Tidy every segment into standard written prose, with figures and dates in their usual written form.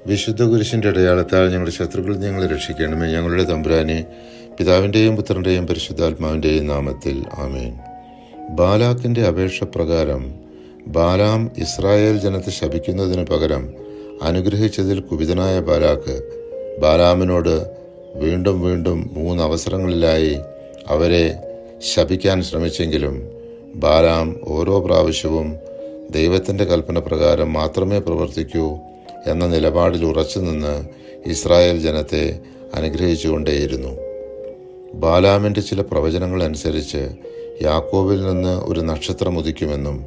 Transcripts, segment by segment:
വിശുദ്ധ കുരിശിൻ്റെ അടയാളത്താൽ ഞങ്ങളുടെ ശത്രുക്കളിൽ ഞങ്ങളെ രക്ഷിക്കണമേ. ഞങ്ങളുടെ തമ്പുരാനെ, പിതാവിൻ്റെയും പുത്രൻ്റെയും പരിശുദ്ധാത്മാവിൻ്റെയും നാമത്തിൽ ആമേൻ. ബാലാക്കിൻ്റെ അപേക്ഷ പ്രകാരം ബാലാം ഇസ്രായേൽ ജനത്തെ ശപിക്കുന്നതിന് പകരം അനുഗ്രഹിച്ചതിൽ കുപിതനായ ബാലാക്ക് ബാലാമിനോട് വീണ്ടും വീണ്ടും 3 അവസരങ്ങളിലായി അവരെ ശപിക്കാൻ ശ്രമിച്ചെങ്കിലും ബാലാം ഓരോ പ്രാവശ്യവും ദൈവത്തിൻ്റെ കൽപ്പന പ്രകാരം മാത്രമേ പ്രവർത്തിക്കൂ എന്ന നിലപാടിൽ ഉറച്ചു നിന്ന് ഇസ്രായേൽ ജനത്തെ അനുഗ്രഹിച്ചുകൊണ്ടേയിരുന്നു. ബാലാമിൻ്റെ ചില പ്രവചനങ്ങൾ അനുസരിച്ച് യാക്കോബിൽ നിന്ന് ഒരു നക്ഷത്രം ഉദിക്കുമെന്നും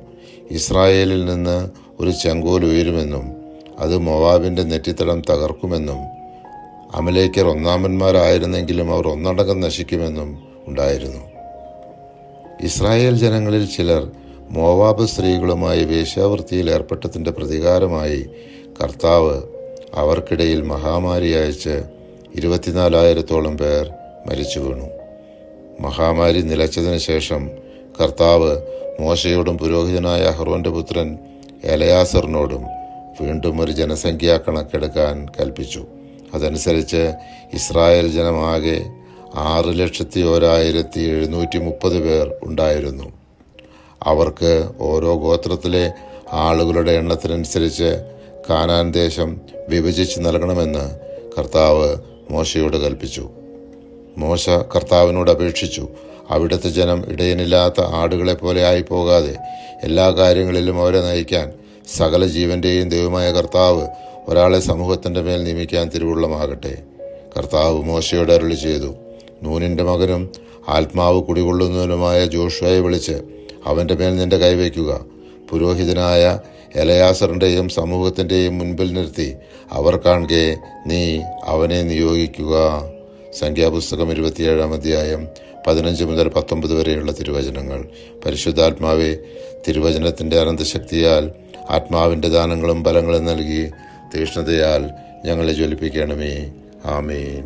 ഇസ്രായേലിൽ നിന്ന് ഒരു ചെങ്കോൽ ഉയരുമെന്നും അത് മോവാബിൻ്റെ നെറ്റിത്തടം തകർക്കുമെന്നും അമലേക്കർ ഒന്നാമന്മാരായിരുന്നെങ്കിലും അവർ ഒന്നടങ്കം നശിക്കുമെന്നും ഉണ്ടായിരുന്നു. ഇസ്രായേൽ ജനങ്ങളിൽ ചിലർ മോവാബ് സ്ത്രീകളുമായി വേശ്യാവൃത്തിയിൽ ഏർപ്പെട്ടതിൻ്റെ പ്രതികാരമായി കർത്താവ് അവർക്കിടയിൽ മഹാമാരി അയച്ച് 24,000-ഓളം പേർ മരിച്ചു വീണു. മഹാമാരി നിലച്ചതിന് ശേഷം കർത്താവ് മോശയോടും പുരോഹിതനായ അഹ്റോന്റെ പുത്രൻ എലയാസറിനോടും വീണ്ടും ഒരു ജനസംഖ്യാ കണക്കെടുക്കാൻ കൽപ്പിച്ചു. അതനുസരിച്ച് ഇസ്രായേൽ ജനമാകെ 6,01,730 പേർ ഉണ്ടായിരുന്നു. അവർക്ക് ഓരോ ഗോത്രത്തിലെ ആളുകളുടെ എണ്ണത്തിനനുസരിച്ച് കാനാൻ ദേശം വിഭജിച്ച് നൽകണമെന്ന് കർത്താവ് മോശയോട് കൽപ്പിച്ചു. മോശ കർത്താവിനോട് അപേക്ഷിച്ചു, അവിടുത്തെ ജനം ഇടയനില്ലാത്ത ആടുകളെ പോലെ ആയി പോകാതെ എല്ലാ കാര്യങ്ങളിലും അവരെ നയിക്കാൻ സകല ജീവന്റെയും ദൈവമായ കർത്താവ് ഒരാളെ സമൂഹത്തിൻ്റെ മേൽ നിയമിക്കാൻ തിരുവുള്ളമാകട്ടെ. കർത്താവ് മോശയോട് അരുളി ചെയ്തു, നൂനിൻ്റെ മകനും ആത്മാവ് കുടികൊള്ളുന്നവനുമായ ജോഷുവയെ വിളിച്ച് അവൻ്റെ മേൽ നിന്റെ കൈവയ്ക്കുക. പുരോഹിതനായ എലയാസറിൻ്റെയും സമൂഹത്തിൻ്റെയും മുൻപിൽ നിർത്തി അവർ കാണുകെ നീ അവനെ നിയോഗിക്കുക. സംഖ്യാപുസ്തകം 27-ാം അധ്യായം 15 മുതൽ 19 വരെയുള്ള തിരുവചനങ്ങൾ. പരിശുദ്ധാത്മാവെ, തിരുവചനത്തിൻ്റെ അനന്തശക്തിയാൽ ആത്മാവിൻ്റെ ദാനങ്ങളും ബലങ്ങളും നൽകി തീഷ്ണതയാൽ ഞങ്ങളെ ജ്വലിപ്പിക്കണമേ. ആമേൻ.